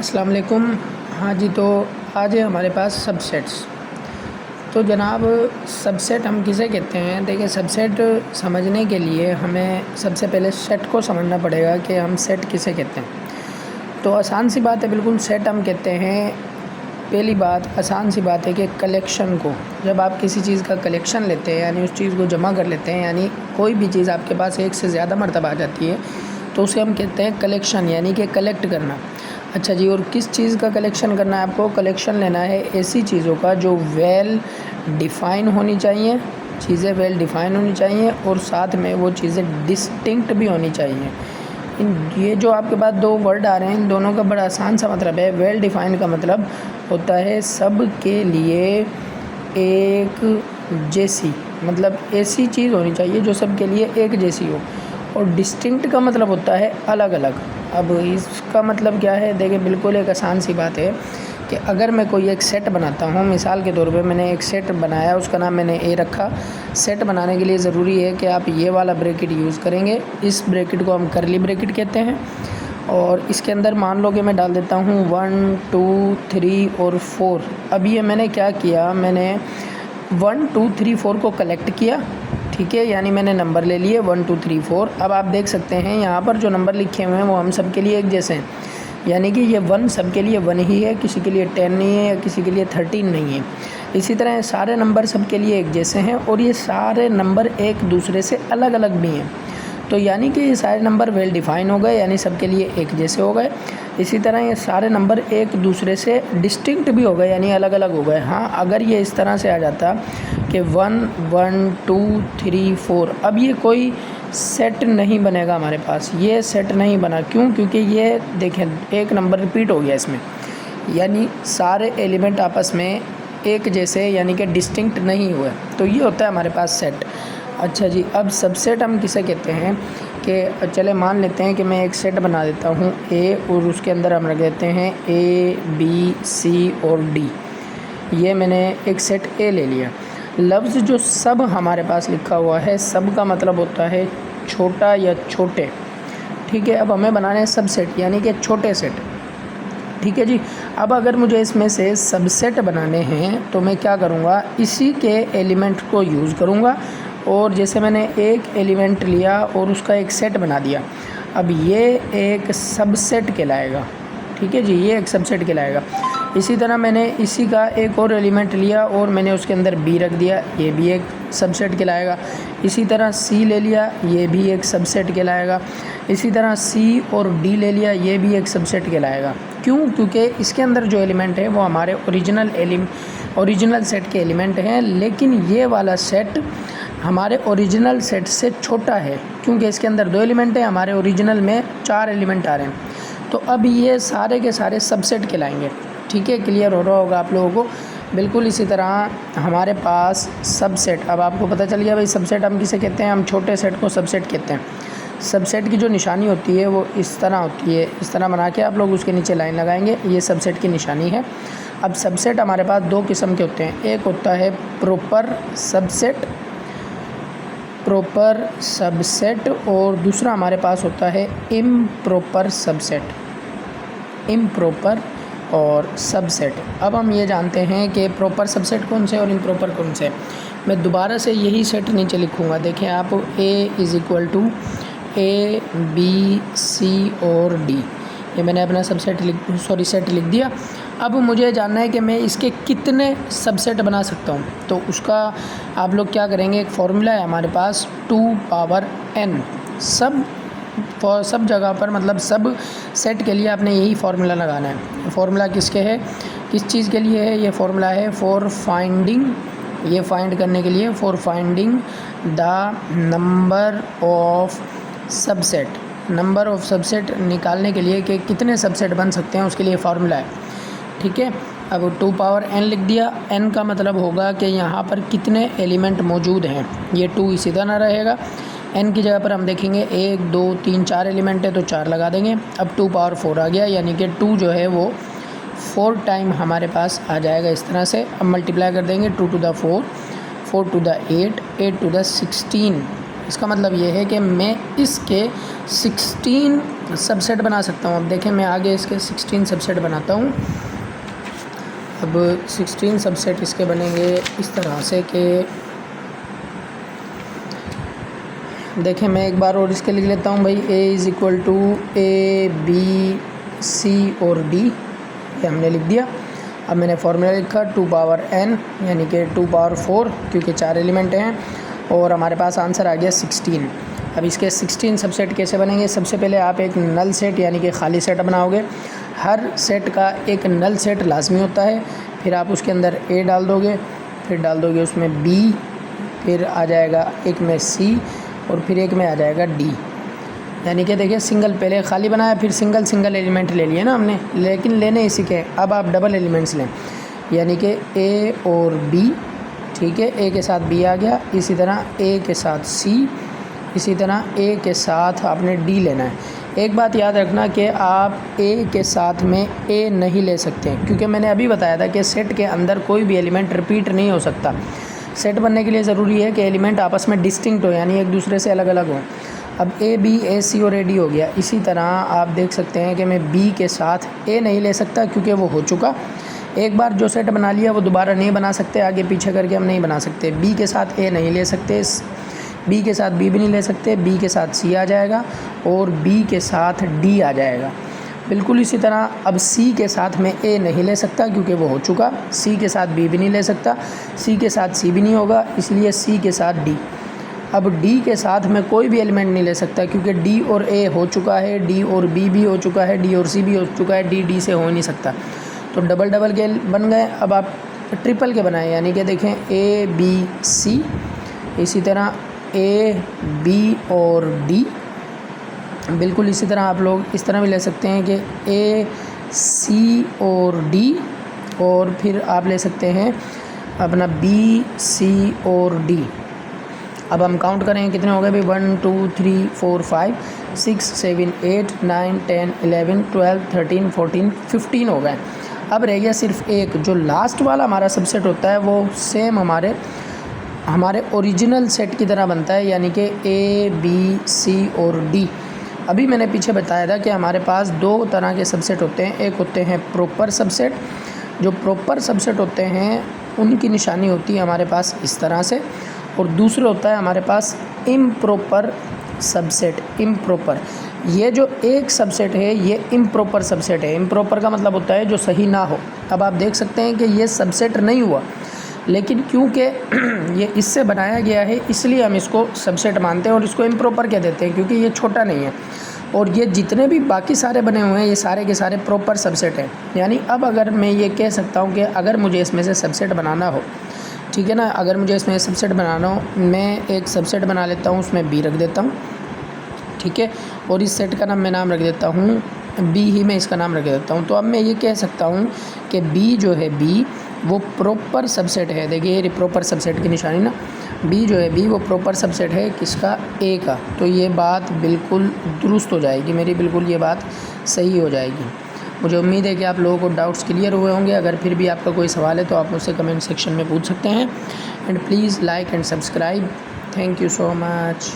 अस्सलाम वालेकुम। हाँ जी, तो आज है हमारे पास सबसेट्स। तो जनाब, सबसेट हम किसे कहते हैं? देखिए, सबसेट समझने के लिए हमें सबसे पहले सेट को समझना पड़ेगा कि हम सेट किसे कहते हैं। तो आसान सी बात है, बिल्कुल सेट हम कहते हैं। पहली बात आसान सी बात है कि कलेक्शन को, जब आप किसी चीज़ का कलेक्शन लेते हैं यानी उस चीज़ को जमा कर लेते हैं, यानी कोई भी चीज़ आपके पास एक से ज़्यादा मरतबा आ जाती है तो उसे हम कहते हैं कलेक्शन, यानी कि कलेक्ट करना। अच्छा जी, और किस चीज़ का कलेक्शन करना है आपको? कलेक्शन लेना है ऐसी चीज़ों का जो वेल डिफ़ाइन होनी चाहिए, चीज़ें वेल डिफ़ाइन होनी चाहिए और साथ में वो चीज़ें डिस्टिंक्ट भी होनी चाहिए। ये जो आपके पास दो वर्ड आ रहे हैं, इन दोनों का बड़ा आसान सा मतलब है। वेल डिफ़ाइन का मतलब होता है सब के लिए एक जैसी, मतलब ऐसी चीज़ होनी चाहिए जो सब के लिए एक जैसी हो। और डिस्टिंक्ट का मतलब होता है अलग अलग। अब इसका मतलब क्या है? देखिए, बिल्कुल एक आसान सी बात है कि अगर मैं कोई एक सेट बनाता हूँ, मिसाल के तौर पे मैंने एक सेट बनाया, उसका नाम मैंने ए रखा। सेट बनाने के लिए ज़रूरी है कि आप ये वाला ब्रैकेट यूज़ करेंगे। इस ब्रैकेट को हम करली ब्रैकेट कहते हैं। और इसके अंदर मान लो कि मैं डाल देता हूँ 1 2 3 और 4। अब ये मैंने क्या किया, मैंने 1 2 3 4 को कलेक्ट किया, ठीक है, यानी मैंने नंबर ले लिए 1 2 3 4। अब आप देख सकते हैं यहाँ पर जो नंबर लिखे हुए हैं वो हम सब के लिए एक जैसे हैं, यानी कि ये 1 सब के लिए 1 ही है, किसी के लिए 10 नहीं है या किसी के लिए 13 नहीं है। इसी तरह सारे नंबर सब के लिए एक जैसे हैं और ये सारे नंबर एक दूसरे से अलग अलग भी हैं। तो यानी कि ये सारे नंबर वेल डिफ़ाइन हो गए, यानी सब के लिए एक जैसे हो गए। इसी तरह ये सारे नंबर एक दूसरे से डिस्टिंक्ट भी हो गए, यानी अलग अलग हो गए। हाँ, अगर ये इस तरह से आ जाता कि 1 1 2 3 4, अब ये कोई सेट नहीं बनेगा हमारे पास। ये सेट नहीं बना, क्यों? क्योंकि ये देखें, एक नंबर रिपीट हो गया इसमें, यानी सारे एलिमेंट आपस में एक जैसे, यानी कि डिस्टिंक्ट नहीं हुए। तो ये होता है हमारे पास सेट। अच्छा जी, अब सबसेट हम किसे कहते हैं कि चले मान लेते हैं कि मैं एक सेट बना देता हूँ ए, और उसके अंदर हम रख देते हैं ए बी सी और डी। ये मैंने एक सेट ए ले लिया। लफ्ज़ जो सब हमारे पास लिखा हुआ है, सब का मतलब होता है छोटा या छोटे, ठीक है। अब हमें बनाने हैं सबसेट, यानी कि छोटे सेट, ठीक है जी। अब अगर मुझे इसमें से सबसेट बनाने हैं तो मैं क्या करूँगा, इसी के एलिमेंट को यूज़ करूँगा। और जैसे मैंने एक एलिमेंट लिया और उसका एक सेट बना दिया, अब ये एक सबसेट कहलाएगा, ठीक है जी, ये एक सबसेट कहलाएगा। इसी तरह मैंने इसी का एक और एलिमेंट लिया और मैंने उसके अंदर बी रख दिया, ये भी एक सबसेट कहलाएगा। इसी तरह सी ले लिया, ये भी एक सबसेट कहलाएगा। इसी तरह सी और डी ले लिया, ये भी एक सबसेट कहलाएगा। क्यों? क्योंकि इसके अंदर जो एलिमेंट है वो हमारे ओरिजिनल सेट के एलिमेंट हैं, लेकिन ये वाला सेट हमारे ओरिजिनल सेट से छोटा है, क्योंकि इसके अंदर 2 एलिमेंट हैं, हमारे ओरिजिनल में 4 एलिमेंट आ रहे हैं। तो अब ये सारे के सारे सबसेट कहलाएंगे, ठीक है। क्लियर हो रहा होगा आप लोगों को? बिल्कुल इसी तरह हमारे पास सबसेट, अब आपको पता चल गया भाई सबसेट हम किसे कहते हैं। हम छोटे सेट को सबसेट कहते हैं। सबसेट की जो निशानी होती है वो इस तरह होती है, इस तरह बना के आप लोग उसके नीचे लाइन लगाएंगे, ये सबसेट की निशानी है। अब सबसेट हमारे पास 2 किस्म के होते हैं, एक होता है प्रॉपर सबसेट और दूसरा हमारे पास होता है इम्प्रॉपर और सबसेट। अब हम ये जानते हैं कि प्रॉपर सबसेट कौन से और इम्प्रॉपर कौन से। मैं दोबारा से यही सेट नीचे लिखूँगा, देखें आप, A is equal to A B C और डी, ये मैंने अपना सेट लिख दिया। अब मुझे जानना है कि मैं इसके कितने सबसेट बना सकता हूँ। तो उसका आप लोग क्या करेंगे, एक फार्मूला है हमारे पास 2 पावर n। सब जगह पर, मतलब सब सेट के लिए आपने यही फार्मूला लगाना है। फार्मूला किसके है, किस चीज़ के लिए है? ये फार्मूला है फॉर फाइंडिंग, ये फाइंड करने के लिए, for finding the number of subset. Number of subset निकालने के लिए कि कितने सबसेट बन सकते हैं, उसके लिए फार्मूला है, ठीक है। अब 2 पावर n लिख दिया। n का मतलब होगा कि यहाँ पर कितने एलिमेंट मौजूद हैं, ये 2 इसी तरह रहेगा। n की जगह पर हम देखेंगे 1 2 3 4 एलिमेंट है तो 4 लगा देंगे। अब 2 पावर 4 आ गया, यानी कि 2 जो है वो 4 टाइम हमारे पास आ जाएगा इस तरह से। अब मल्टीप्लाई कर देंगे, 2 to the 4, 4 to the 8, 8 to the 16। इसका मतलब ये है कि मैं इसके 16 सबसेट बना सकता हूँ। अब देखें मैं आगे इसके 16 सबसेट बनाता हूँ। अब 16 सबसेट इसके बनेंगे इस तरह से कि देखें मैं एक बार और इसके लिख लेता हूँ भाई। A इज़ इक्वल टू A B C और D, ये हमने लिख दिया। अब मैंने फार्मूला लिखा 2 पावर n यानी कि 2 पावर 4 क्योंकि 4 एलिमेंट हैं और हमारे पास आंसर आ गया 16। अब इसके 16 सबसेट कैसे बनेंगे? सबसे पहले आप एक नल सेट यानी कि खाली सेट बनाओगे। हर सेट का एक नल सेट लाजमी होता है। फिर आप उसके अंदर A डाल दोगे, फिर डाल दोगे उसमें B, फिर आ जाएगा एक में C और फिर एक में आ जाएगा D। यानी कि देखिए सिंगल पहले खाली बनाया, फिर सिंगल एलिमेंट ले लिए ना हमने, लेकिन लेने इसी के। अब आप डबल एलिमेंट्स लें यानी कि A और B, ठीक है। A के साथ B आ गया, इसी तरह A के साथ C, इसी तरह A के साथ आपने D लेना है। एक बात याद रखना कि आप A के साथ में A नहीं ले सकते क्योंकि मैंने अभी बताया था कि सेट के अंदर कोई भी एलिमेंट रिपीट नहीं हो सकता। सेट बनने के लिए ज़रूरी है कि एलिमेंट आपस में डिस्टिंक्ट हो यानी एक दूसरे से अलग अलग हो। अब A B A C और A D हो गया। इसी तरह आप देख सकते हैं कि मैं B के साथ A नहीं ले सकता क्योंकि वो हो चुका। एक बार जो सेट बना लिया वो दोबारा नहीं बना सकते, आगे पीछे करके हम नहीं बना सकते। B के साथ A नहीं ले सकते, B के साथ B भी नहीं ले सकते, B के साथ C आ जाएगा और B के साथ D आ जाएगा। बिल्कुल इसी तरह अब C के साथ मैं A नहीं ले सकता क्योंकि वो हो चुका। C के साथ B भी नहीं ले सकता, C के साथ C भी नहीं होगा, इसलिए C के साथ D। अब D के साथ मैं कोई भी एलिमेंट नहीं ले सकता क्योंकि D और A हो चुका है, D और B भी हो चुका है, D और C भी हो चुका है, D से हो नहीं सकता। तो डबल के बन गए। अब आप ट्रिपल के बनाए यानी कि देखें A B C, इसी तरह A B और D। बिल्कुल इसी तरह आप लोग इस तरह भी ले सकते हैं कि A C और D, और फिर आप ले सकते हैं अपना B C और D। अब हम काउंट करें कितने हो गए भाई, 1 2 3 4 5 6 7 8 9 10 11 12 13 14 15 हो गए। अब रह गया सिर्फ एक, जो लास्ट वाला हमारा सबसेट होता है वो सेम हमारे ओरिजिनल सेट की तरह बनता है यानी कि A B C और D। अभी मैंने पीछे बताया था कि हमारे पास दो तरह के सबसेट होते हैं। एक होते हैं प्रॉपर सबसेट। जो प्रॉपर सबसेट होते हैं उनकी निशानी होती है हमारे पास इस तरह से, और दूसरा होता है हमारे पास इम्प्रॉपर सबसेट। इम्प्रॉपर, ये जो एक सबसेट है ये इम्प्रॉपर सबसेट है। इम्प्रॉपर का मतलब होता है जो सही ना हो। अब आप देख सकते हैं कि ये सबसेट नहीं हुआ, लेकिन क्योंकि ये इससे बनाया गया है इसलिए हम इसको सबसेट मानते हैं और इसको इम्प्रॉपर कह देते हैं क्योंकि ये छोटा नहीं है। और ये जितने भी बाकी सारे बने हुए हैं ये सारे के सारे प्रॉपर सबसेट हैं। यानी अब अगर मैं ये कह सकता हूँ कि अगर मुझे इसमें से सबसेट बनाना हो, ठीक है ना, अगर मुझे इसमें सबसेट बनाना हो, मैं एक सबसेट बना लेता हूँ, उसमें B रख देता हूँ, ठीक है, और इस सेट का नाम रख देता हूँ B ही मैं इसका नाम रख देता हूँ। तो अब मैं ये कह सकता हूँ कि B जो है B वो प्रॉपर सबसेट है। देखिए ये प्रॉपर सबसेट की निशानी ना, B जो है B वो प्रॉपर सबसेट है किसका, A का। तो ये बात बिल्कुल दुरुस्त हो जाएगी मेरी, बिल्कुल ये बात सही हो जाएगी। मुझे उम्मीद है कि आप लोगों को डाउट्स क्लियर हुए होंगे। अगर फिर भी आपका कोई सवाल है तो आप मुझसे कमेंट सेक्शन में पूछ सकते हैं। And please like and subscribe. Thank you so much.